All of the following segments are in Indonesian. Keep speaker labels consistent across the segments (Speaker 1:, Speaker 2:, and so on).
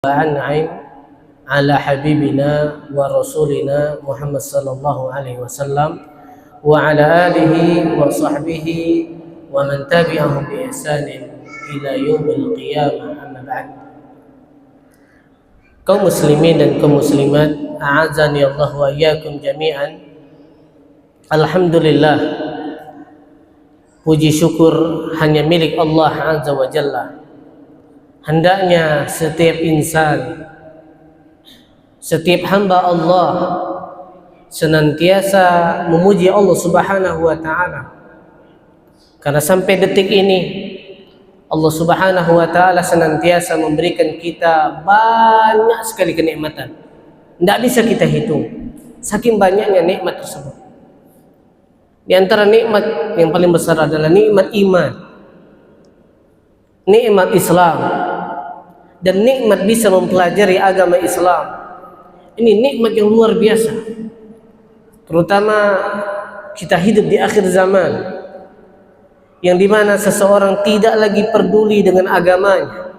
Speaker 1: وأنعم على حبيبنا ورسولنا محمد صلى الله عليه وسلم وعلى آله وصحبه ومن تبعهم بإحسان إلى يوم القيامة. أما بعد. Kaum muslimin dan kaum muslimat, a'azani Allah wa iyyakum jami'an. Alhamdulillah, puji syukur hanya milik Allah Azza wa Jalla. Hendaknya setiap insan, setiap hamba Allah senantiasa memuji Allah Subhanahu wa Ta'ala, karena sampai detik ini Allah Subhanahu wa Ta'ala senantiasa memberikan kita banyak sekali kenikmatan. Tidak bisa kita hitung saking banyaknya nikmat tersebut. Di antara nikmat yang paling besar adalah nikmat iman, nikmat Islam, dan nikmat bisa mempelajari agama Islam. Ini nikmat yang luar biasa, terutama kita hidup di akhir zaman, yang dimana seseorang tidak lagi peduli dengan agamanya.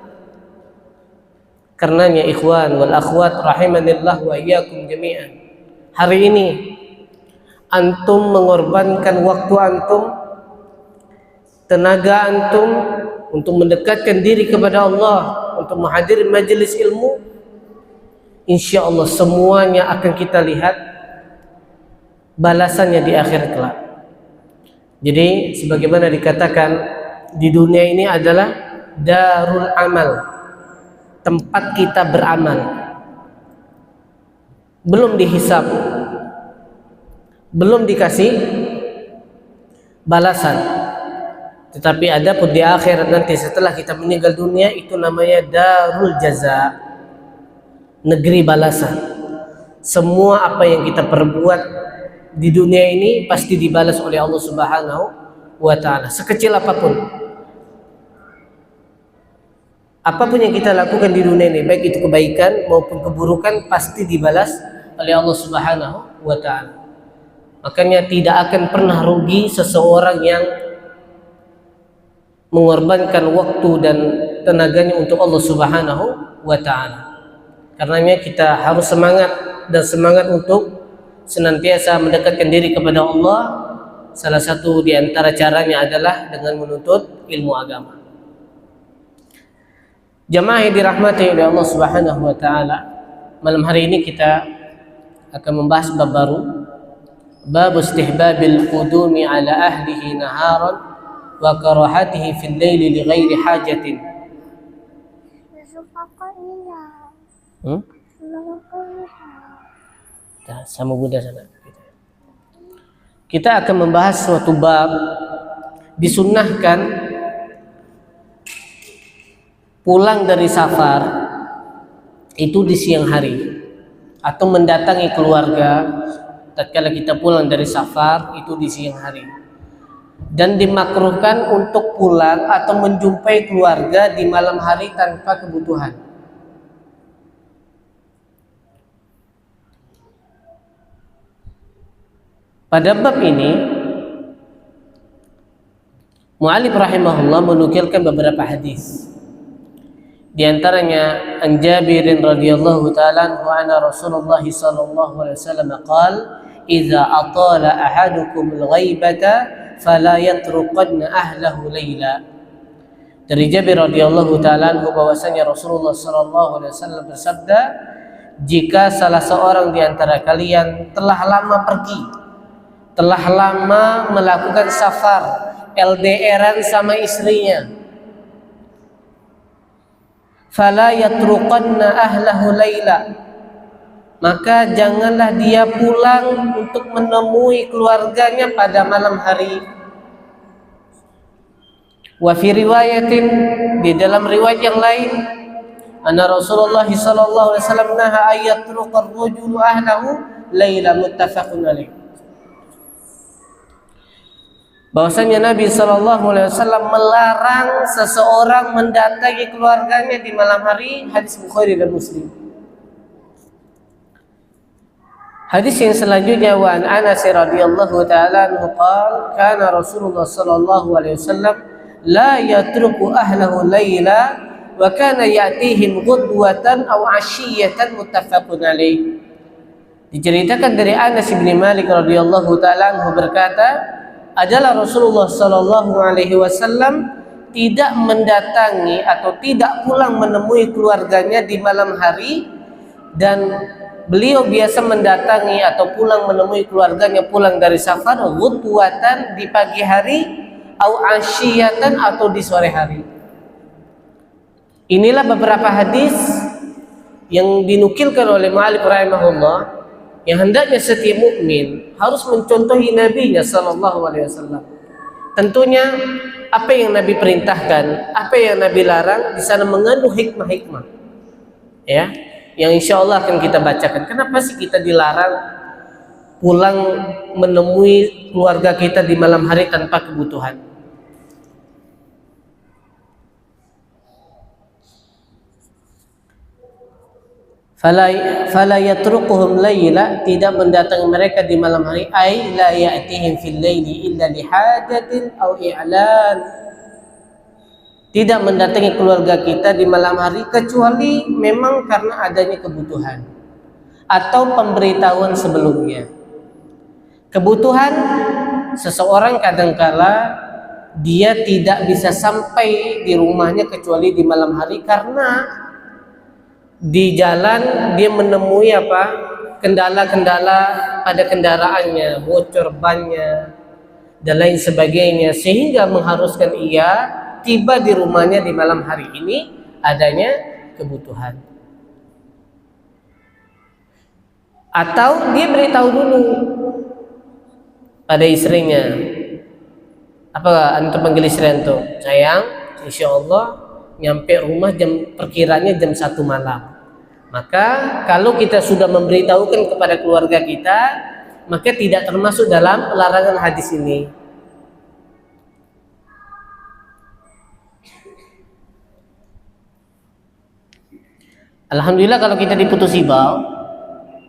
Speaker 1: Karenanya ikhwan wal akhwat rahimanillah wa iyyakum jami'an, hari ini antum mengorbankan waktu antum, tenaga antum untuk mendekatkan diri kepada Allah, untuk menghadiri majelis ilmu. Insya Allah semuanya akan kita lihat balasannya di akhir kelak. Jadi sebagaimana dikatakan, di dunia ini adalah darul amal, tempat kita beramal. Belum dihisab, belum dikasih balasan, tetapi ada pun di akhirat nanti setelah kita meninggal dunia, itu namanya darul jaza, negeri balasan. Semua apa yang kita perbuat di dunia ini pasti dibalas oleh Allah Subhanahu wa Ta'ala, sekecil apapun. Apapun yang kita lakukan di dunia ini, baik itu kebaikan maupun keburukan, pasti dibalas oleh Allah Subhanahu wa Ta'ala. Makanya tidak akan pernah rugi seseorang yang mengorbankan waktu dan tenaganya untuk Allah Subhanahu wa Ta'ala. Karenanya kita harus semangat dan semangat untuk senantiasa mendekatkan diri kepada Allah. Salah satu di antara caranya adalah dengan menuntut ilmu agama. Jamaah yang dirahmati oleh Allah Subhanahu wa Ta'ala, malam hari ini kita akan membahas bab baru, bab istihbabil qudumi ala ahlihi naharan wa karahatihi fil laili li ghairi hajatin. Sama Bunda sana. Kita akan membahas suatu bab, disunnahkan pulang dari safar itu di siang hari, atau mendatangi keluarga tatkala kita pulang dari safar itu di siang hari. Dan dimakruhkan untuk pulang atau menjumpai keluarga di malam hari tanpa kebutuhan. Pada bab ini mu'allif rahimahullah menukilkan beberapa hadis. Di antaranya an Jabirin radhiyallahu ta'ala anhu anna Rasulullah sallallahu alaihi wasallam qala idza atala ahadukum al-ghaibata fala yatruqanna ahlahu laila. Dari Jabir radhiyallahu ta'ala anhu bahwasanya Rasulullah sallallahu alaihi wasallam bersabda, jika salah seorang di antara kalian telah lama pergi, telah lama melakukan safar, LDRan sama istrinya, fala yatruqanna ahlahu laila, maka janganlah dia pulang untuk menemui keluarganya pada malam hari. Wa fi riwayatin, di dalam riwayat yang lain, anna Rasulullah sallallahu alaihi wasallam naha ayatruqa ar-rajulu ahlahu laila, muttafaqun alaih. Bahwasanya Nabi sallallahu alaihi wasallam melarang seseorang mendatangi keluarganya di malam hari. Hadis Bukhari dan Muslim. Hadis yang selanjutnya, wa an Anas radhiyallahu ta'ala anhu qala kana Rasulullah sallallahu alaihi wasallam la yatruku ahlahu laila wa kana ya'tihim ghudwatan aw 'ashiyatan muttafaqun alaih. Diceritakan dari Anas bin Malik radhiyallahu taala anhu berkata, adalah Rasulullah sallallahu alaihi wasallam tidak mendatangi atau tidak pulang menemui keluarganya di malam hari, dan beliau biasa mendatangi atau pulang menemui keluarganya pulang dari safar ghudwatan di pagi hari, au asyiyatan atau di sore hari. Inilah beberapa hadis yang dinukilkan oleh Malik rahimahullah, yang hendaknya setiap mukmin harus mencontohi nabinya sallallahu alaihi wasallam. Tentunya apa yang Nabi perintahkan, apa yang Nabi larang di sana mengandung hikmah-hikmah. Ya, yang insya Allah akan kita bacakan. Kenapa sih kita dilarang pulang menemui keluarga kita di malam hari tanpa kebutuhan? Fala yatruquhum layla, tidak mendatangi mereka di malam hari, ay la ya'tihim fil laili illa lihajatin aw i'lan, tidak mendatangi keluarga kita di malam hari kecuali memang karena adanya kebutuhan atau pemberitahuan sebelumnya. Kebutuhan seseorang kadangkala dia tidak bisa sampai di rumahnya kecuali di malam hari karena di jalan dia menemui kendala-kendala pada kendaraannya, bocor bannya dan lain sebagainya, sehingga mengharuskan ia tiba di rumahnya di malam hari ini adanya kebutuhan. Atau dia beritahu dulu pada istrinya, apa antum panggil istri antum, sayang, insya Allah nyampe rumah perkiranya jam 1 malam. Maka kalau kita sudah memberitahukan kepada keluarga kita, maka tidak termasuk dalam larangan hadis ini. Alhamdulillah kalau kita di Putus Ibau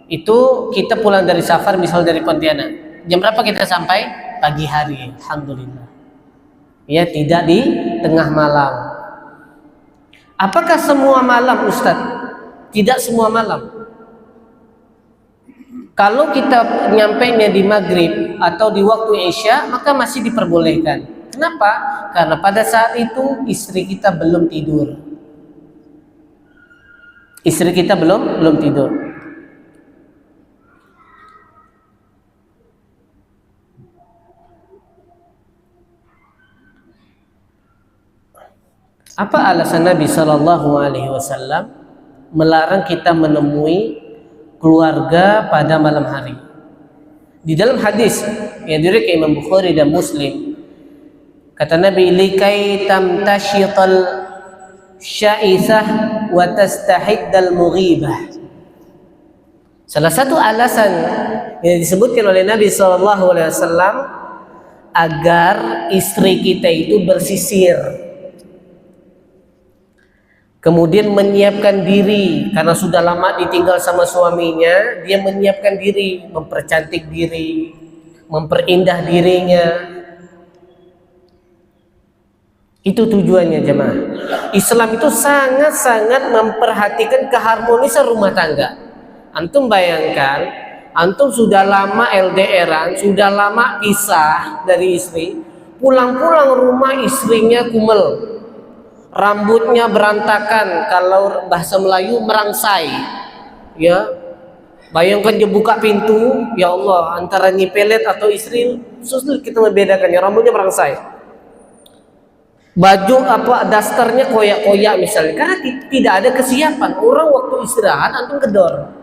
Speaker 1: itu kita pulang dari safar, misal dari Pontianak, jam berapa kita sampai? Pagi hari, alhamdulillah. Ya, tidak di tengah malam. Apakah semua malam, Ustadz? Tidak semua malam. Kalau kita nyampainya di maghrib atau di waktu Isya, maka masih diperbolehkan. Kenapa? Karena pada saat itu istri kita belum tidur. Istri kita belum tidur. Apa alasan Nabi Shallallahu Alaihi Wasallam melarang kita menemui keluarga pada malam hari? Di dalam hadis yang diriwayatkan Imam Bukhari dan Muslim, kata Nabi, likai tamtashital sya'isah wa tastahiddal mughibah. Salah satu alasan yang disebutkan oleh Nabi SAW agar istri kita itu bersisir, kemudian menyiapkan diri karena sudah lama ditinggal sama suaminya, dia menyiapkan diri, mempercantik diri, memperindah dirinya. Itu tujuannya jemaah. Islam itu sangat-sangat memperhatikan keharmonisan rumah tangga. Antum bayangkan, antum sudah lama LDRan, sudah lama pisah dari istri, pulang-pulang rumah istrinya kumel, rambutnya berantakan, kalau bahasa Melayu merangsai, ya. Bayangkan dia buka pintu, ya Allah, antara nyipelet atau istri sulit kita membedakannya, rambutnya merangsai. Baju dasternya koyak-koyak misalnya, karena tidak ada kesiapan. Orang waktu istirahat antum gedor.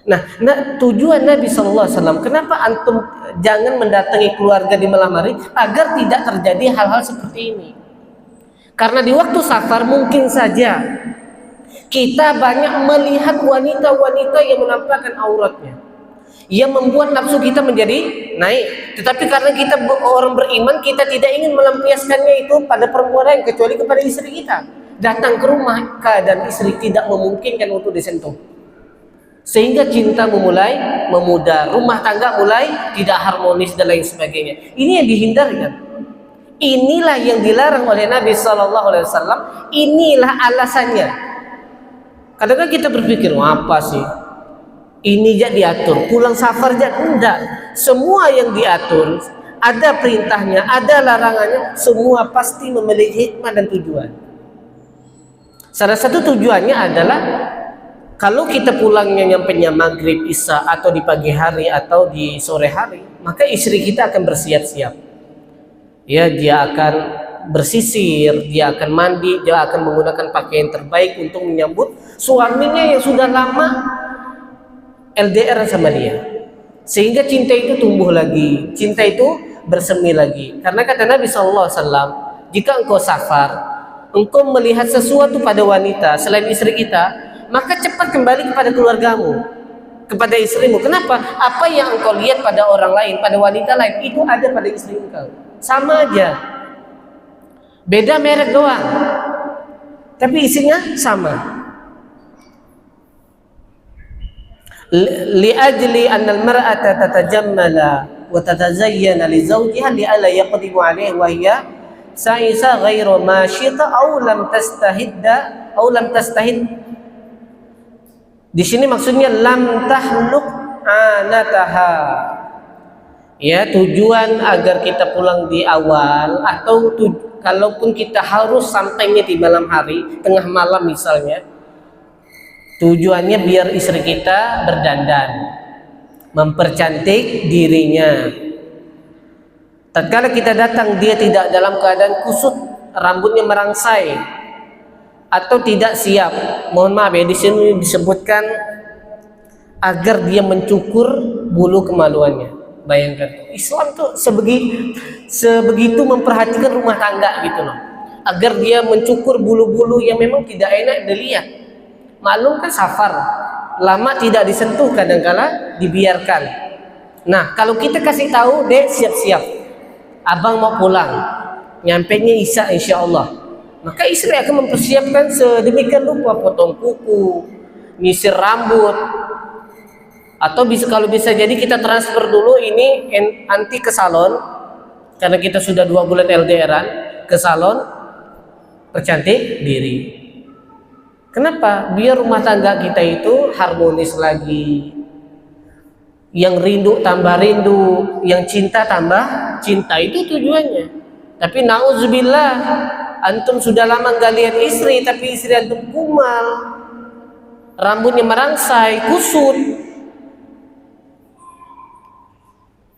Speaker 1: Nah, tujuan Nabi SAW, kenapa antum jangan mendatangi keluarga di malam hari agar tidak terjadi hal-hal seperti ini. Karena di waktu safar mungkin saja kita banyak melihat wanita-wanita yang menampakkan auratnya, yang membuat nafsu kita menjadi naik. Tetapi karena kita orang beriman, kita tidak ingin melampiaskannya itu pada perempuan lain kecuali kepada istri kita. Datang ke rumah keadaan istri tidak memungkinkan untuk disentuh, sehingga cinta mulai memudar, rumah tangga mulai tidak harmonis dan lain sebagainya. Ini yang dihindarkan. Inilah yang dilarang oleh Nabi Shallallahu Alaihi Wasallam. Inilah alasannya. Kadang-kadang kita berpikir, apa sih? Ini aja diatur, pulang safar aja enggak. Semua yang diatur, ada perintahnya, ada larangannya, semua pasti memiliki hikmah dan tujuan. Salah satu tujuannya adalah kalau kita pulangnya nyampenya maghrib, isya, atau di pagi hari atau di sore hari, maka istri kita akan bersiap-siap. Ya, dia akan bersisir, dia akan mandi, dia akan menggunakan pakaian terbaik untuk menyambut suaminya yang sudah lama LDR sama dia. Sehingga cinta itu tumbuh lagi, cinta itu bersemi lagi. Karena kata Nabi SAW, jika engkau safar, engkau melihat sesuatu pada wanita selain istri kita, maka cepat kembali kepada keluargamu, kepada istrimu. Kenapa? Apa yang engkau lihat pada orang lain, pada wanita lain, itu ada pada istri engkau. Sama aja, beda merek doang, tapi isinya sama. Li'ajli anna al-mar'ata tatajammala wa tatazayyana li zawjiha li'alla yaqdimu 'alayhi wa hiya sa'isa ghairu mashita aw lam tastahidda aw lam tastahid. Di sini maksudnya lam tahluk anataha. Ya, tujuan agar kita pulang di awal, atau kalaupun kita harus sampainya di malam hari, tengah malam misalnya, tujuannya biar istri kita berdandan, mempercantik dirinya. Tatkala kita datang, dia tidak dalam keadaan kusut, rambutnya merangsai atau tidak siap. Mohon maaf ya, di sini disebutkan agar dia mencukur bulu kemaluannya. Bayangkan, Islam tuh sebegitu memperhatikan rumah tangga gitu loh, agar dia mencukur bulu-bulu yang memang tidak enak dilihat. Maklum kan safar, lama tidak disentuh, kadang-kala dibiarkan. Nah, kalau kita kasih tahu, dek siap-siap, abang mau pulang, nyampenya isya insya Allah, maka istri akan mempersiapkan sedemikian rupa, potong kuku, nyisir rambut, atau kalau bisa jadi kita transfer dulu ini anti ke salon, karena kita sudah 2 bulan LDRan, ke salon percantik diri. Kenapa? Biar rumah tangga kita itu harmonis lagi. Yang rindu tambah rindu, yang cinta tambah cinta, itu tujuannya. Tapi nauzubillah, antum sudah lama nggak lihat istri, tapi istri antum kumal, rambutnya merangsai, kusut.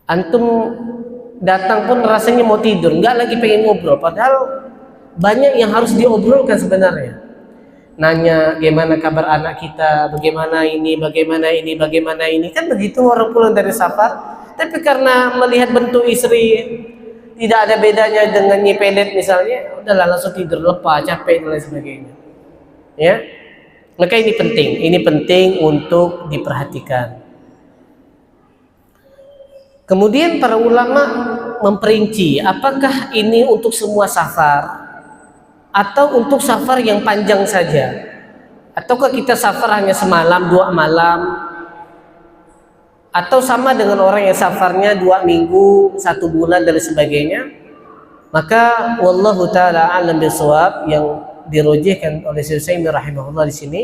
Speaker 1: Antum datang pun rasanya mau tidur, nggak lagi pengen ngobrol. Padahal banyak yang harus diobrolkan sebenarnya. Nanya gimana kabar anak kita, bagaimana ini, bagaimana ini, bagaimana ini. Kan begitu orang pulang dari safar. Tapi karena melihat bentuk istri tidak ada bedanya dengan nyipelet misalnya, udahlah langsung tidur, lepas, capek dan lain sebagainya. Ya, maka ini penting untuk diperhatikan. Kemudian para ulama memperinci, apakah ini untuk semua safar atau untuk safar yang panjang saja, ataukah kita safar hanya semalam 2 malam, atau sama dengan orang yang safarnya 2 minggu 1 bulan dan sebagainya. Maka wallahu taala alam bisawab, yang dirojihkan oleh Syekh Utsaimin rahimahullah di sini,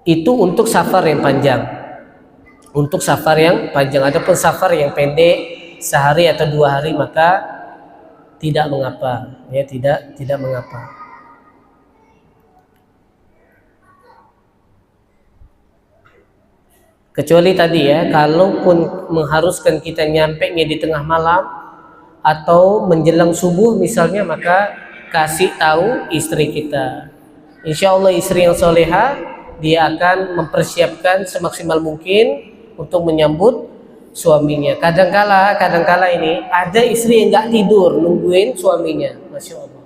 Speaker 1: itu untuk safar yang panjang, untuk safar yang panjang. Adapun safar yang pendek, sehari atau 2 hari, maka tidak mengapa, ya, tidak mengapa. Kecuali tadi ya, kalaupun mengharuskan kita nyampenya di tengah malam atau menjelang subuh misalnya, maka kasih tahu istri kita. Insya Allah istri yang soleha, dia akan mempersiapkan semaksimal mungkin untuk menyambut suaminya. Kadangkala ini ada istri yang nggak tidur nungguin suaminya, masya Allah.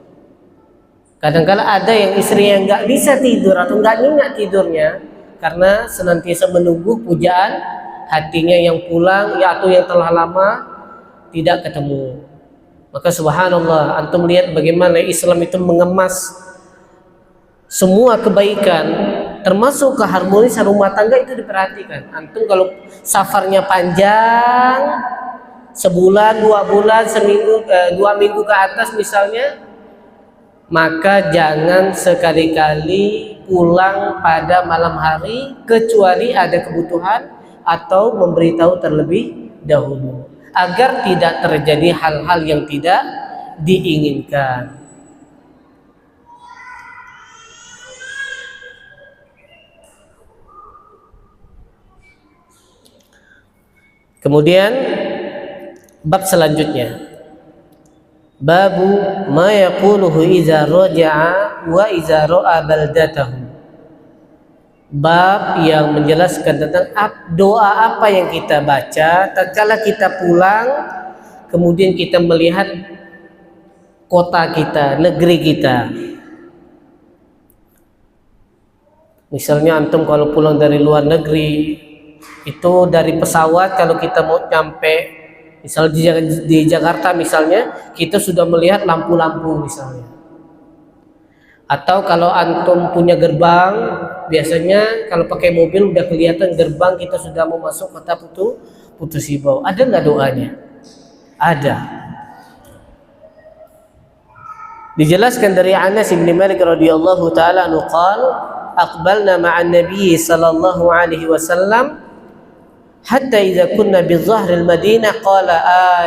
Speaker 1: Kadangkala ada yang istri yang nggak bisa tidur atau nggak nyenyak tidurnya karena senantiasa menunggu pujaan hatinya yang pulang, ya, atau yang telah lama tidak ketemu. Maka subhanallah, antum lihat bagaimana Islam itu mengemas semua kebaikan termasuk keharmonisan rumah tangga itu diperhatikan. Antum kalau safarnya panjang, sebulan, 2 bulan, seminggu, 2 minggu ke atas misalnya, maka jangan sekali-kali pulang pada malam hari kecuali ada kebutuhan atau memberitahu terlebih dahulu agar tidak terjadi hal-hal yang tidak diinginkan. Kemudian bab selanjutnya, babu ma yaquluhu iza raja'a wa iza ra'a baldatahu. Bab yang menjelaskan tentang doa apa yang kita baca tatkala kita pulang kemudian kita melihat kota kita, negeri kita. Misalnya antum kalau pulang dari luar negeri, itu dari pesawat kalau kita mau nyampe misal di Jakarta misalnya, kita sudah melihat lampu-lampu misalnya. Atau kalau antum punya gerbang, biasanya kalau pakai mobil udah kelihatan gerbang kita sudah mau masuk kota Putu Sibau. Ada nggak doanya? Ada. Dijelaskan dari Anas bin Malik radhiyallahu taala anhu qala aqbalna ma'an nabiy sallallahu alaihi wasallam hatta idza kunna bi dhahril Madinah qala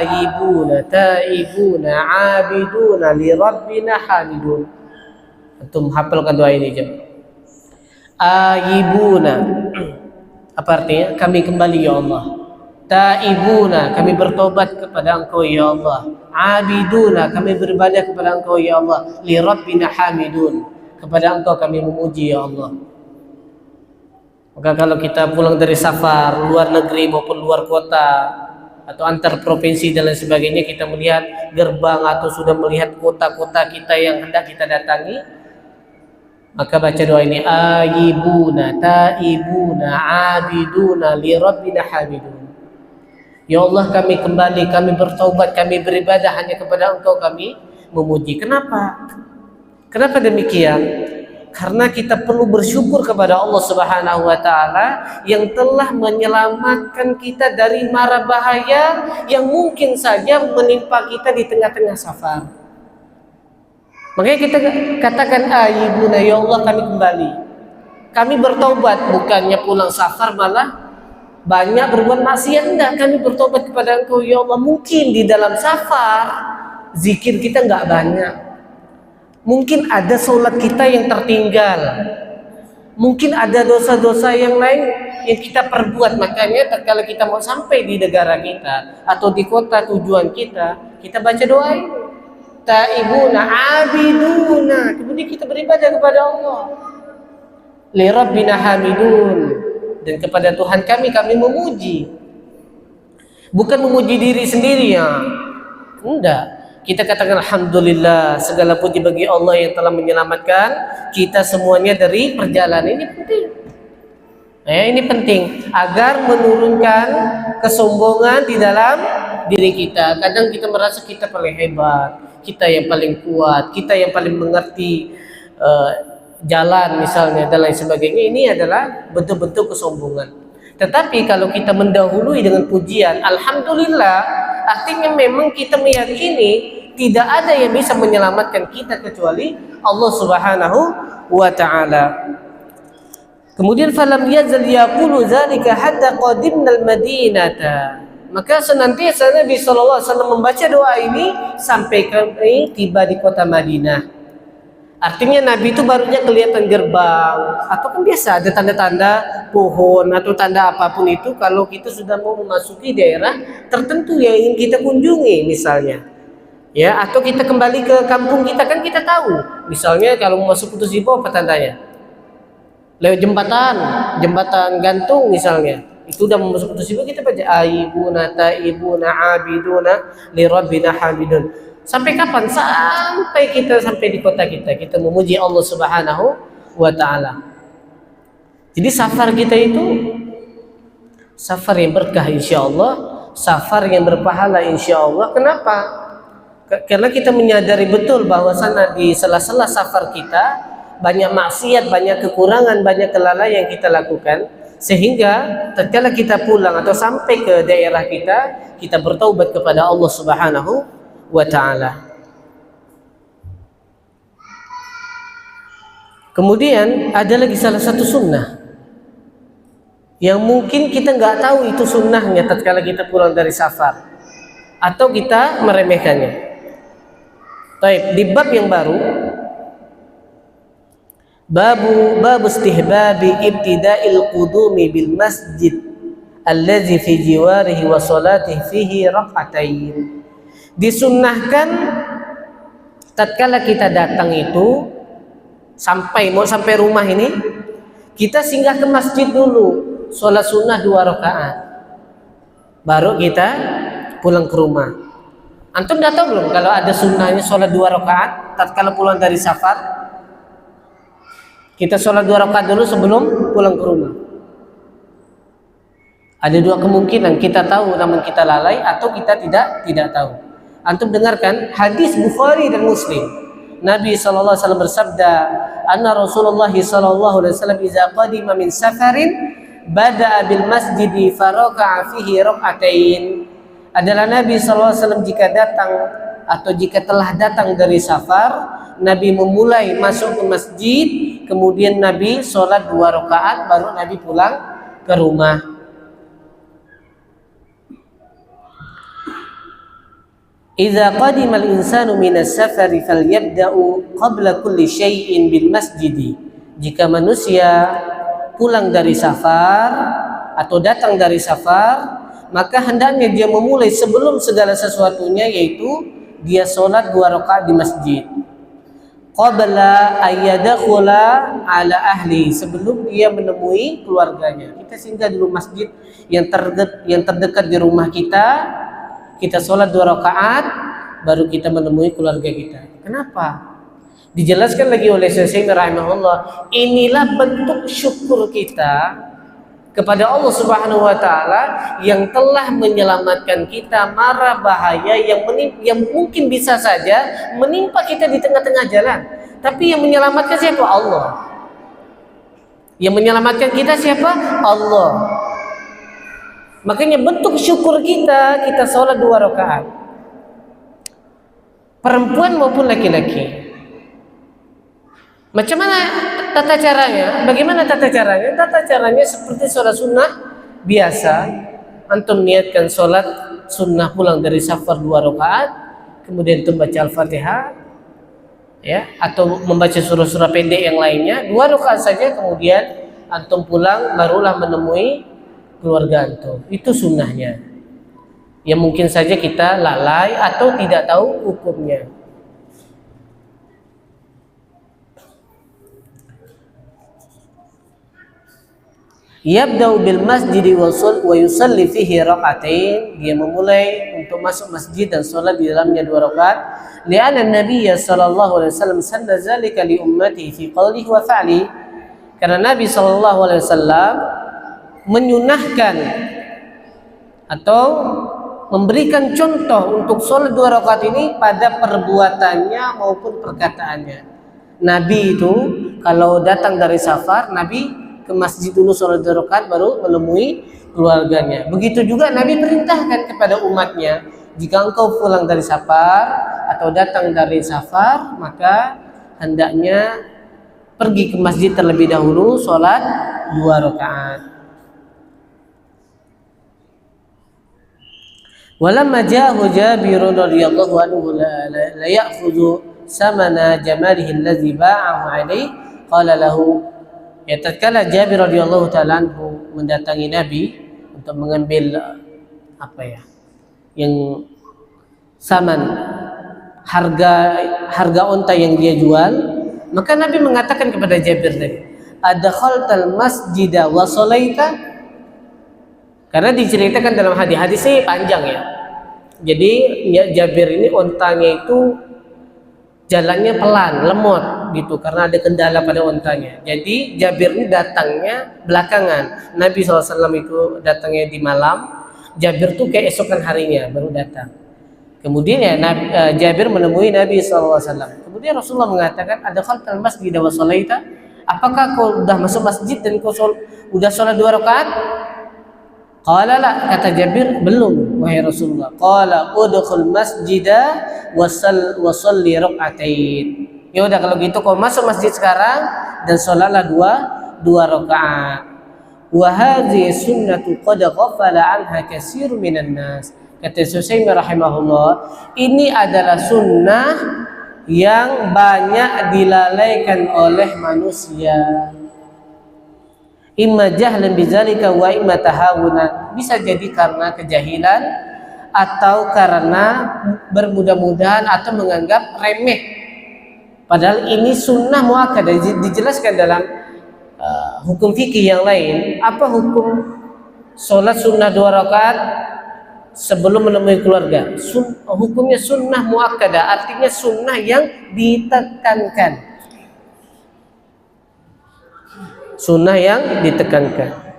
Speaker 1: aibuna taibuna abiduna li rabbina hamidun. Antum hafalkan doa ini jemaah. Aibuna apa artinya? Kami kembali ya Allah. Taibuna, kami bertobat kepada Engkau ya Allah. Abiduna, kami beribadah kepada Engkau ya Allah. Li rabbina hamidun, kepada Engkau kami memuji ya Allah. Maka kalau kita pulang dari safar luar negeri maupun luar kota atau antar provinsi dan lain sebagainya, kita melihat gerbang atau sudah melihat kota-kota kita yang hendak kita datangi, maka baca doa ini, aibuna taibuna abiduna li rabbina hamidun. Ya Allah, kami kembali, kami bertaubat, kami beribadah hanya kepada Engkau kami memuji. Kenapa? Kenapa demikian? Karena kita perlu bersyukur kepada Allah Subhanahu wa taala yang telah menyelamatkan kita dari mara bahaya yang mungkin saja menimpa kita di tengah-tengah safar. Makanya kita katakan aibuna, ya Allah kami kembali. Kami bertobat, bukannya pulang safar malah banyak berbuat maksiat. Enggak, kami bertobat kepada Engkau ya Allah. Mungkin di dalam safar zikir kita enggak banyak, mungkin ada sholat kita yang tertinggal, mungkin ada dosa-dosa yang lain yang kita perbuat. Makanya kalau kita mau sampai di negara kita atau di kota tujuan kita, kita baca doa ini, taibuna abiduna, kemudian kita beribadah kepada Allah, li rabbina hamidun, dan kepada Tuhan kami memuji. Bukan memuji diri sendiri ya, enggak. Kita katakan alhamdulillah, segala puji bagi Allah yang telah menyelamatkan kita semuanya dari perjalanan ini. Penting. Ini penting agar menurunkan kesombongan di dalam diri kita. Kadang kita merasa kita paling hebat, kita yang paling kuat, kita yang paling mengerti jalan misalnya dan lain sebagainya. Ini adalah bentuk-bentuk kesombongan. Tetapi kalau kita mendahului dengan pujian alhamdulillah, artinya memang kita meyakini tidak ada yang bisa menyelamatkan kita kecuali Allah Subhanahu wa taala. Kemudian falam yazal yaqulu dzalika hatta qadimna al-Madinata. Maka senantiasa Nabi sallallahu alaihi wasallam membaca doa ini sampai kami tiba di kota Madinah. Artinya Nabi itu barunya kelihatan gerbang, atau kan biasa ada tanda-tanda pohon atau tanda apapun itu kalau kita sudah mau memasuki daerah tertentu yang ingin kita kunjungi misalnya. Ya, atau kita kembali ke kampung kita, kan kita tahu. Misalnya kalau mau masuk Putu Sibau apa tandanya? Lewat jembatan gantung misalnya. Itu udah mau masuk Putu Sibau, kita baca aibuna taibuna abiduna li rabbina hamidun. Sampai kapan? Sampai kita sampai di kota kita memuji Allah Subhanahu wa taala. Jadi safar kita itu safar yang berkah insyaallah, safar yang berpahala insyaallah. Kenapa? Karena kita menyadari betul bahwasanya di sela-sela safar kita banyak maksiat, banyak kekurangan, banyak kelalaian yang kita lakukan, sehingga tatkala kita pulang atau sampai ke daerah kita, kita bertaubat kepada Allah Subhanahu wa taala. Kemudian ada lagi salah satu sunnah yang mungkin kita nggak tahu itu sunnahnya tatkala kita pulang dari safar, atau kita meremehkannya. Baik, di bab yang baru, Babu istihbabi ibtida'il qudumi bil masjid allazi fi jiwarihi wa salatihi fihi rak'atain. Disunnahkan tatkala kita datang itu mau sampai rumah ini, kita singgah ke masjid dulu, sholat sunnah 2 rakaat, baru kita pulang ke rumah. Antum udah tahu belum kalau ada sunnahnya sholat 2 rakaat tatkala pulang dari safar? Kita sholat 2 rakaat dulu sebelum pulang ke rumah. Ada 2 kemungkinan, kita tahu namun kita lalai, atau kita tidak tahu. Antum dengarkan hadis Bukhari dan Muslim. Nabi SAW bersabda, anna Rasulullah SAW iza qadima min safarin bada'a bil masjidi faraka'a fihi rak'atain. Adalah Nabi SAW jika datang atau jika telah datang dari safar, Nabi memulai masuk ke masjid, kemudian Nabi sholat 2 rakaat, baru Nabi pulang ke rumah. Idza qadima al-insanu minas safari falyabda'u qabla kulli syai'in bil masjid. Jika manusia pulang dari safar atau datang dari safar, maka hendaknya dia memulai sebelum segala sesuatunya, yaitu dia sholat 2 rakaat di masjid. Qabla ayyadakhula ala ahli, sebelum dia menemui keluarganya. Kita singgah dulu masjid yang terdekat di rumah kita. Kita sholat 2 rakaat, baru kita menemui keluarga kita. Kenapa? Dijelaskan lagi oleh Syekh rahimahullah, inilah bentuk syukur kita kepada Allah Subhanahu wa taala yang telah menyelamatkan kita mara bahaya yang mungkin bisa saja menimpa kita di tengah-tengah jalan. Tapi yang menyelamatkan siapa? Allah. Yang menyelamatkan kita siapa? Allah. Makanya bentuk syukur kita sholat 2 rakaat. Perempuan maupun laki-laki. Macam mana tata caranya? Bagaimana tata caranya? Tata caranya seperti sholat sunnah biasa. Antum niatkan sholat sunnah pulang dari safar 2 rakaat, kemudian antum baca Al-Fatihah, ya, atau membaca surah-surah pendek yang lainnya, 2 rakaat saja, kemudian antum pulang, barulah menemui keluarga antum. Itu sunnahnya. Ya mungkin saja kita lalai atau tidak tahu hukumnya. Yabda'u bil masjidi wa yusalli fihi rak'atain. Dia memulai untuk masuk masjid dan sholat di dalamnya 2 rakaat. Li'anna Nabiya sallallahu alaihi wasallam sanna zalika li ummatihi fi qawlihi wa fa'li. Karena Nabi sallallahu alaihi wasallam menyunahkan atau memberikan contoh untuk sholat 2 rakaat ini pada perbuatannya maupun perkataannya. Nabi itu kalau datang dari safar, Nabi ke masjid dulu sholat 2 rakaat, baru menemui keluarganya. Begitu juga Nabi perintahkan kepada umatnya, jika engkau pulang dari safar atau datang dari safar, maka hendaknya pergi ke masjid terlebih dahulu, sholat 2 rakaat. Walamma ja'ahu Jabir radhiyallahu anhu la ya'khudhu samana jamalihi allazi ba'ahu alaihi qala lahu. Ya, tatkala Jabir radhiyallahu ta'ala anhu mendatangi Nabi untuk mengambil yang saman, harga unta yang dia jual, maka Nabi mengatakan kepada Jabir tadi, adkhaltal masjida wa shalaita. Karena diceritakan dalam hadis ini panjang ya. Jadi ya, Jabir ini ontanya itu jalannya pelan, lemot gitu, karena ada kendala pada ontanya. Jadi Jabir ini datangnya belakangan. Nabi SAW itu datangnya di malam, Jabir tuh kayak esokan harinya baru datang. Kemudian ya Jabir menemui Nabi SAW. Kemudian Rasulullah mengatakan, adakhaltal masjid wa shalaita? Apakah kau sudah masuk masjid dan kau sudah sholat 2 rakaat? Qala la, kata Jabir, belum wahai Rasulullah. Qala udkhul masjida wa shalli rakaatain. Ya udah kalau gitu kau masuk masjid sekarang dan sholatlah 2 rakaat. Wa hadhihi sunnatu qad ghafala anha katsirun minan nas. Kata Syekh rahimahullah, ini adalah sunnah yang banyak dilalaikan oleh manusia. Imma jahlan bidzalika wa imma tahawunan. Bisa jadi karena kejahilan atau karena bermudah-mudahan atau menganggap remeh. Padahal ini sunnah muakkadah, dijelaskan dalam hukum fikih yang lain. Apa hukum sholat sunnah 2 rakaat sebelum menemui keluarga? Hukumnya sunnah muakkadah, artinya sunnah yang ditekankan. Sunnah yang ditekankan.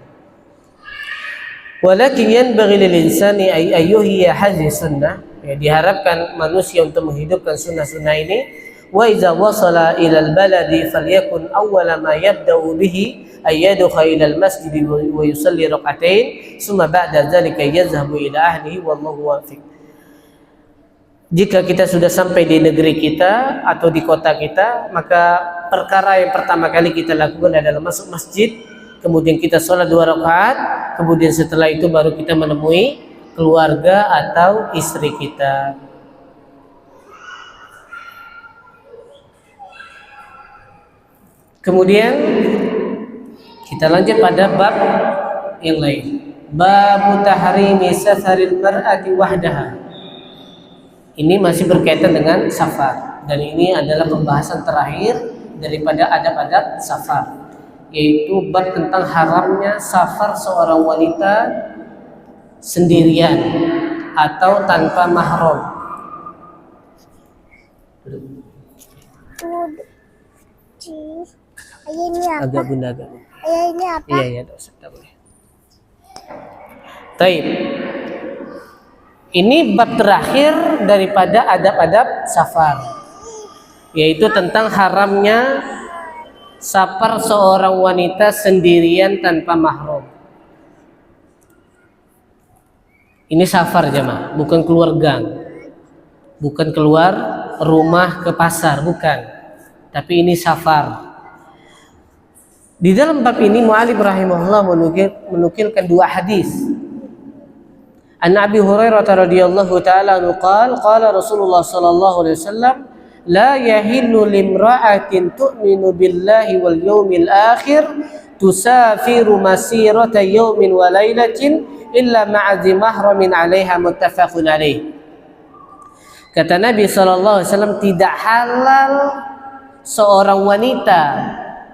Speaker 1: Walakin yanbaghi lil insani ay ayyuhiya hadhihi sunnah. Ya, diharapkan manusia untuk menghidupkan sunnah-sunnah ini. Wa idza wasala ila al baladi falyakun awwala ma yabda'u bihi ay yadkhula ila al masjid wa yusalli rak'atain thumma ba'da dzalika yadhhabu ila ahlihi wallahu wafiq. Jika kita sudah sampai di negeri kita atau di kota kita, maka perkara yang pertama kali kita lakukan adalah masuk masjid, kemudian kita sholat 2 rakaat, kemudian setelah itu baru kita menemui keluarga atau istri kita. Kemudian kita lanjut pada bab yang lain. Bab tahrimi safaril mar'ati wahdaha. Ini masih berkaitan dengan safar, dan ini adalah pembahasan terakhir daripada adab-adab safar, yaitu bab tentang haramnya safar seorang wanita sendirian atau tanpa mahram.
Speaker 2: Ini apa?
Speaker 1: Agak bunda agak.
Speaker 2: Ini apa?
Speaker 1: Iya, tak boleh. Taib. Ini bab terakhir daripada adab-adab safar, yaitu tentang haramnya safar seorang wanita sendirian tanpa mahram. Ini safar jemaah, bukan keluar gang, bukan keluar rumah ke pasar, bukan. Tapi ini safar. Di dalam bab ini mu'allif rahimahullah menukilkan 2 hadis. An Abi Hurairah radhiyallahu ta'ala anhu qala Rasulullah sallallahu alaihi wasallam la yahillu limra'atin tu'minu billahi wal yawmil akhir tusafiru masirata yawmin wa lailatin illa ma'a dhi mahramin 'alaiha muttafaqun alaih. Kata Nabi sallallahu alaihi wasallam, tidak halal seorang wanita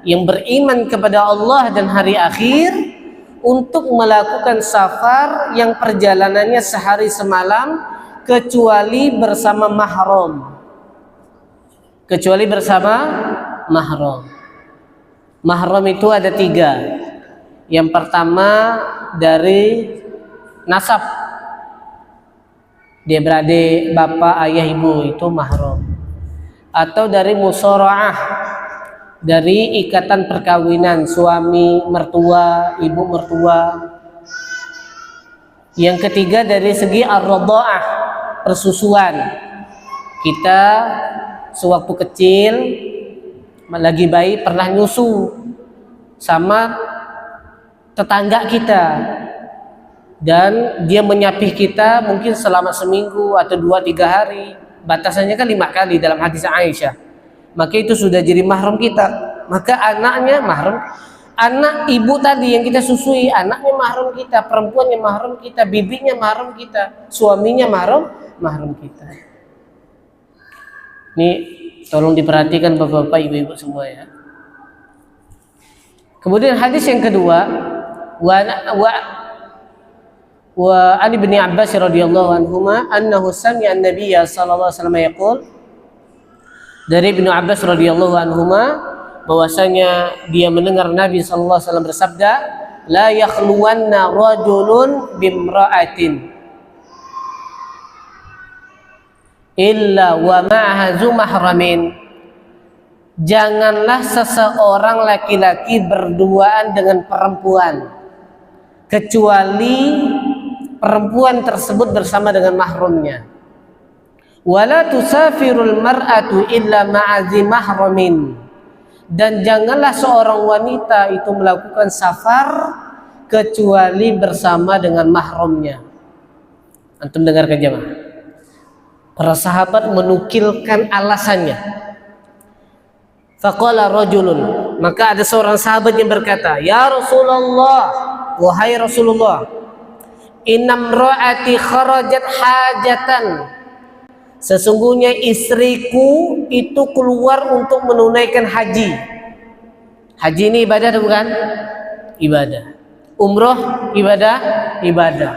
Speaker 1: yang beriman kepada Allah dan hari akhir untuk melakukan safar yang perjalanannya sehari semalam kecuali bersama mahram. Kecuali bersama mahram. Mahram itu ada 3. Yang pertama dari nasab, dia beradik, bapak, ayah, ibu, itu mahram. Atau dari mushara'ah, dari ikatan perkawinan, suami mertua, ibu mertua. Yang ketiga dari segi ar-radha'ah, persusuan. Kita sewaktu kecil lagi bayi pernah nyusu sama tetangga kita, dan dia menyapih kita mungkin selama seminggu atau 2-3 hari. Batasannya kan 5 kali dalam hadis Aisyah. Maka itu sudah jadi mahram kita. Maka anaknya mahram, anak ibu tadi yang kita susui, anaknya mahram kita, perempuannya mahram kita, bibinya mahram kita, suaminya mahram kita. Ini tolong diperhatikan bapak-bapak, ibu-ibu semua ya. Kemudian hadis yang kedua, wa an ibni Abbas radhiyallahu anhuma annahu sami'a an-nabiyya sallallahu alaihi wasallam yaqul. Dari Ibnu Abbas radhiyallahu anhuma bahwasanya dia mendengar Nabi sallallahu alaihi wasallam bersabda, la yakhluwanna rajulun bimra'atin. illa wa ma'aha zu mahramin. Janganlah seseorang laki-laki berduaan dengan perempuan kecuali perempuan tersebut bersama dengan mahramnya. Wala tusafirul mar'atu illa ma'azi mahramin. Dan janganlah seorang wanita itu melakukan safar kecuali bersama dengan mahramnya. Antum dengarkan jemaah. Para sahabat menukilkan alasannya. Faqala rajulun, maka ada seorang sahabat yang berkata, "Ya Rasulullah, wahai Rasulullah, innam ra'ati kharajat hajatan." Sesungguhnya istriku itu keluar untuk menunaikan haji. Haji ini ibadah atau bukan? Ibadah. Umroh ibadah? Ibadah.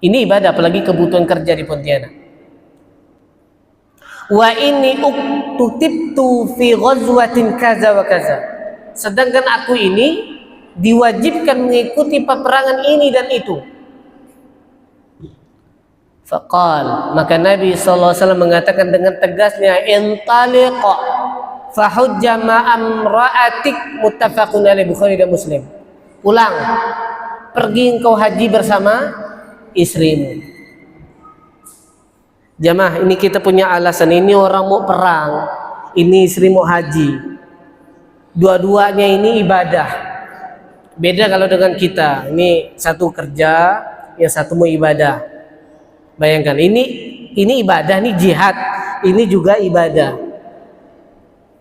Speaker 1: Ini ibadah, apalagi kebutuhan kerja di Pontianak. Wa inni uktutibtu fi ghazwatin kaza wa kaza. Sedangkan aku ini diwajibkan mengikuti peperangan ini dan itu. Faqal, maka Nabi SAW mengatakan dengan tegasnya, intaliqa fahujja ma'amra'atik, muttafaqun alaih, Bukhari dan Muslim. Pulang, pergi engkau haji bersama istrimu. Jamaah, ini kita punya alasan, ini orang mau perang, ini istri mau haji. Dua-duanya ini ibadah. Beda kalau dengan kita, ini satu kerja, yang satu mau ibadah. Bayangkan, ini ibadah, ini jihad, ini juga ibadah.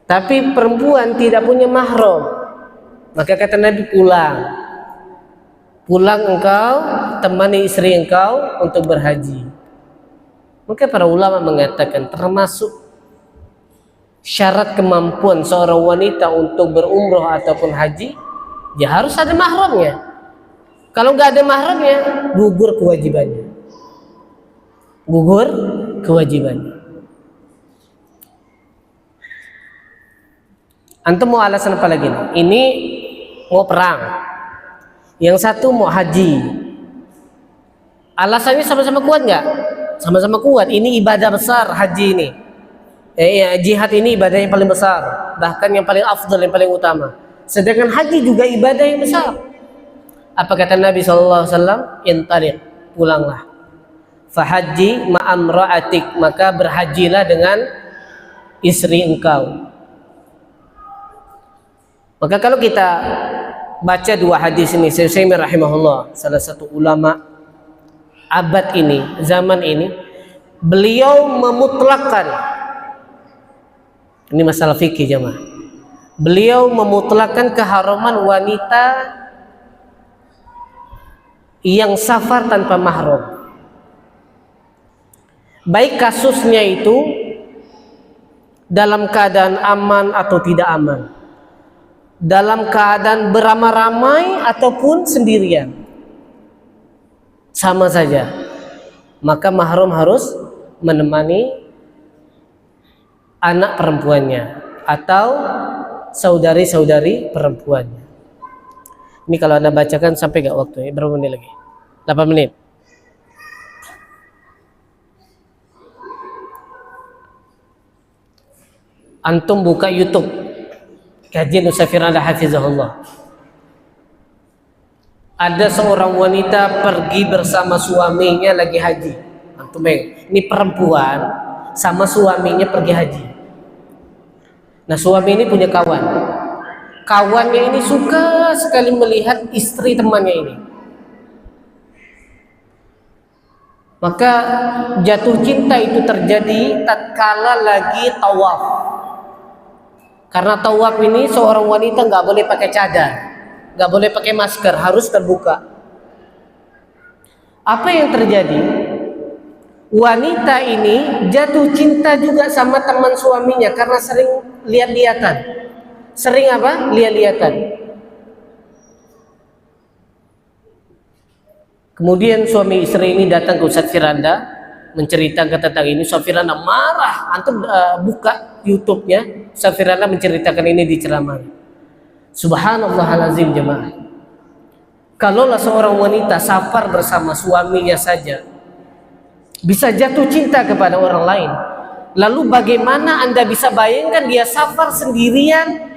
Speaker 1: Tapi perempuan tidak punya mahram. Maka kata Nabi, pulang engkau, temani istri engkau untuk berhaji. Maka para ulama mengatakan termasuk syarat kemampuan seorang wanita untuk berumroh ataupun haji, ya harus ada mahramnya. Kalau nggak ada mahramnya, gugur kewajibannya. Gugur kewajibannya. Antum mau alasan apa lagi? Ini mau perang, yang satu mau haji. Alasannya sama-sama kuat nggak? Sama-sama kuat. Ini ibadah besar, haji ini. Jihad ini ibadah yang paling besar, bahkan yang paling afdal, yang paling utama. Sedangkan haji juga ibadah yang besar. Apa kata Nabi SAW? Intariq, pulanglah. Fahajji ma'amra'atik, maka berhajilah dengan istri engkau. Maka kalau kita baca dua hadis ini, Syekh Utsaimin rahimahullah, salah satu ulama abad ini, zaman ini, beliau memutlakkan, ini masalah fikih jemaah, beliau memutlakkan keharaman wanita yang safar tanpa mahram. Baik kasusnya itu dalam keadaan aman atau tidak aman, dalam keadaan beramai-ramai ataupun sendirian, sama saja. Maka mahram harus menemani anak perempuannya atau saudari-saudari perempuannya. Ini kalau Anda bacakan sampai gak waktu? Berapa menit lagi? 8 menit. Antum buka YouTube kajian Usafir ala hafizahullah. Ada seorang wanita pergi bersama suaminya lagi haji. Antum ini perempuan sama suaminya pergi haji. Nah, suami ini punya kawan. Kawannya ini suka sekali melihat istri temannya ini. Maka jatuh cinta itu terjadi tatkala lagi tawaf. Karena tawaf ini seorang wanita nggak boleh pakai cadar, nggak boleh pakai masker, harus terbuka. Apa yang terjadi? Wanita ini jatuh cinta juga sama teman suaminya karena sering lihat-lihatan. Sering apa? Lihat-lihatan. Kemudian suami istri ini datang ke Ustaz Firanda menceritakan tentang ini. Ustaz Firanda marah. Antum buka YouTube-nya, Ustaz Firanda menceritakan ini di ceramah. Subhanallahal-azim jemaah. Kalaulah seorang wanita safar bersama suaminya saja, bisa jatuh cinta kepada orang lain. Lalu bagaimana Anda bisa bayangkan dia safar sendirian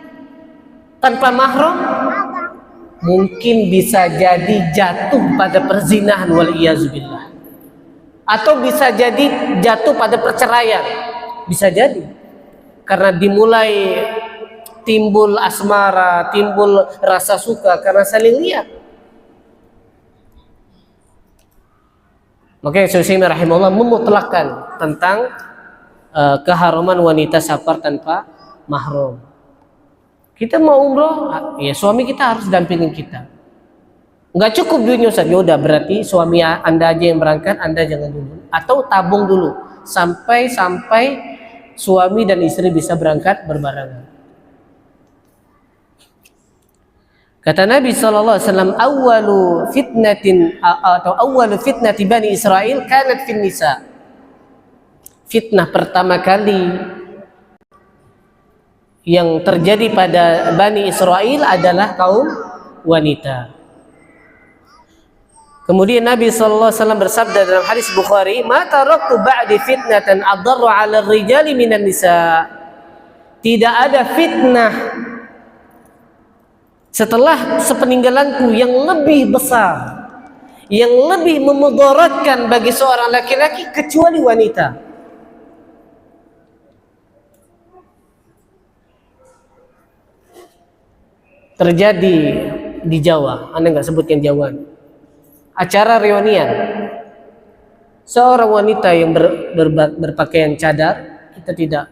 Speaker 1: tanpa mahram? Mungkin bisa jadi jatuh pada perzinahan wal-iyazubillah, atau bisa jadi jatuh pada perceraian. Bisa jadi karena dimulai timbul asmara, timbul rasa suka karena saling lihat. Maka Syekh rahimahullah memutlakkan tentang keharuman wanita safar tanpa mahram. Kita mau umroh, ya suami kita harus dampingin kita. Nggak cukup duitnya Ustaz. Ya udah, berarti suami Anda aja yang berangkat, Anda jangan dulu. Atau tabung dulu sampai suami dan istri bisa berangkat berbarengan. Kata Nabi SAW, awwalu fitnati Bani Israel kanat fin nisa. Fitnah pertama kali yang terjadi pada Bani Israel adalah kaum wanita. Kemudian Nabi SAW bersabda dalam hadis Bukhari, "Ma taraktu ba'di fitnatan adarru 'ala ar-rijali minan nisa." Tidak ada fitnah setelah sepeninggalanku yang lebih besar, yang lebih memudaratkan bagi seorang laki-laki kecuali wanita. Terjadi di Jawa, Anda nggak sebutkan Jawa. Acara reunian, seorang wanita yang berpakaian cadar, kita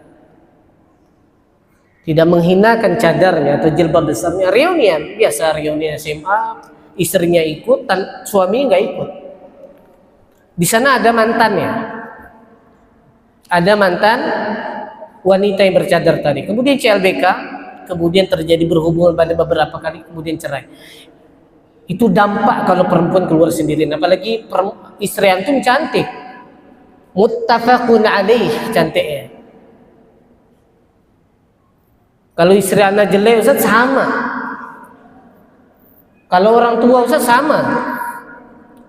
Speaker 1: tidak menghinakan cadarnya atau jilbab besarnya. Reunian biasa, reunian SMA, istrinya ikut, suami nggak ikut. Di sana ada mantannya, ada mantan wanita yang bercadar tadi. Kemudian CLBK, kemudian terjadi berhubungan pada beberapa kali, kemudian cerai. Itu dampak kalau perempuan keluar sendirian, apalagi istri antum cantik, muttafaqun alaih cantiknya. Kalau istri anak jelek Ustaz sama, kalau orang tua Ustaz sama,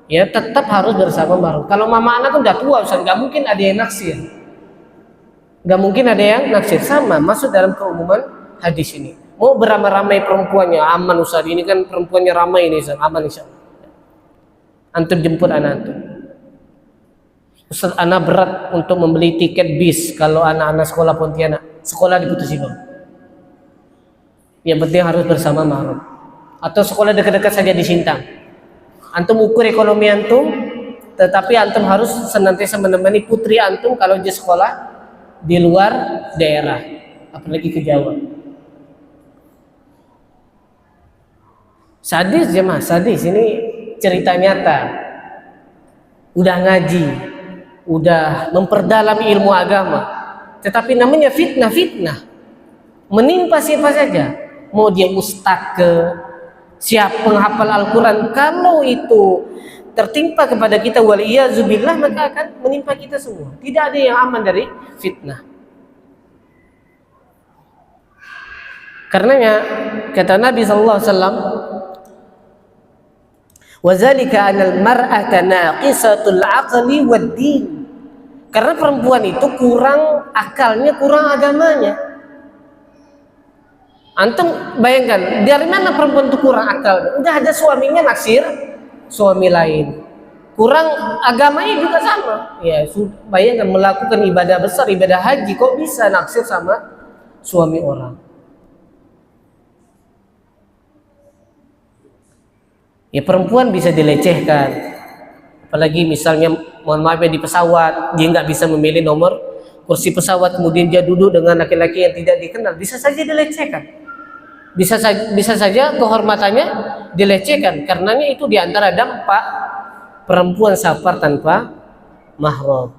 Speaker 1: ya tetap harus bersama mahram. Kalau mama anak udah tua Ustaz, nggak mungkin ada yang naksir, nggak mungkin ada yang naksir. Sama masuk dalam keumuman hadis ini. Mau beramai-ramai perempuannya aman Ustaz, ini kan perempuannya ramai ini Ustaz, aman insyaallah. Antum jemput anak antum. Ustaz, anak berat untuk membeli tiket bis kalau anak-anak sekolah Pontianak, sekolah di Putus Ibau. Yang penting harus bersama mahram. Atau sekolah dekat-dekat saja di Sintang. Antum ukur ekonomi antum, tetapi antum harus senantiasa menemani putri antum kalau di sekolah di luar daerah, apalagi ke Jawa. Sadis jemaah, sadis ini cerita nyata. Udah ngaji, udah memperdalam ilmu agama, tetapi namanya fitnah. Menimpa siapa saja. Mau dia ustaz ke, siap penghafal Al-Quran, kalau itu tertimpa kepada kita waliyazubillah, maka akan menimpa kita semua. Tidak ada yang aman dari fitnah. Karenanya kata Nabi SAW, wazalika anal mar'ata naqisatul aqli wad din. Karena perempuan itu kurang akalnya, kurang agamanya. Antum bayangkan, dari mana perempuan itu kurang akalnya? Udah ada suaminya naksir suami lain, kurang agamanya juga sama. Ya, bayangkan melakukan ibadah besar, ibadah haji, kok bisa naksir sama suami orang? Ya, perempuan bisa dilecehkan, apalagi misalnya mohon maaf ya, di pesawat dia nggak bisa memilih nomor kursi pesawat, kemudian dia duduk dengan laki-laki yang tidak dikenal, bisa saja dilecehkan. Bisa saja kehormatannya dilecehkan, karenanya itu diantara dampak perempuan safar tanpa mahram.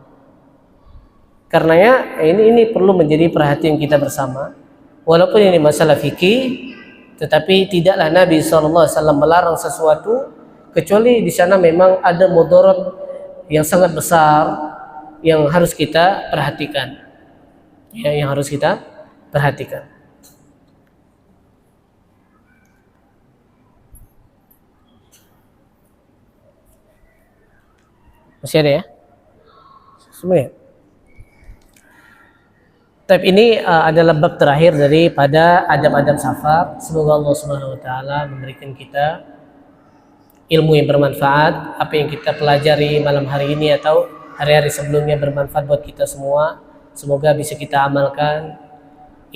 Speaker 1: Karenanya ini perlu menjadi perhatian kita bersama. Walaupun ini masalah fikih, tetapi tidaklah Nabi SAW melarang sesuatu kecuali di sana memang ada mudarat yang sangat besar yang harus kita perhatikan. Ya, yang harus kita perhatikan. Masih ada ya? Semuanya. Tapi ini adalah bab terakhir daripada adab-adab safar. Semoga Allah Subhanahu wa taala memberikan kita ilmu yang bermanfaat. Apa yang kita pelajari malam hari ini atau hari-hari sebelumnya bermanfaat buat kita semua. Semoga bisa kita amalkan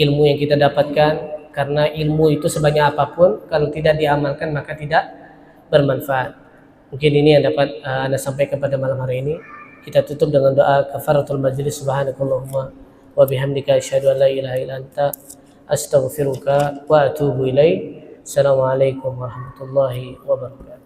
Speaker 1: ilmu yang kita dapatkan, karena ilmu itu sebanyak apapun kalau tidak diamalkan maka tidak bermanfaat. Mungkin ini yang dapat Anda sampaikan pada malam hari ini. Kita tutup dengan doa kafaratul majlis. Subhanakallahumma wa bihamdika asyhadu an la ilaha illa anta astaghfiruka wa atubu ilaik. Assalamualaikum warahmatullahi wabarakatuh.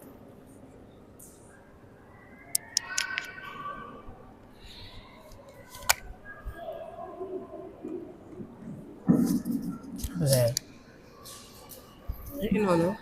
Speaker 1: Ini mana?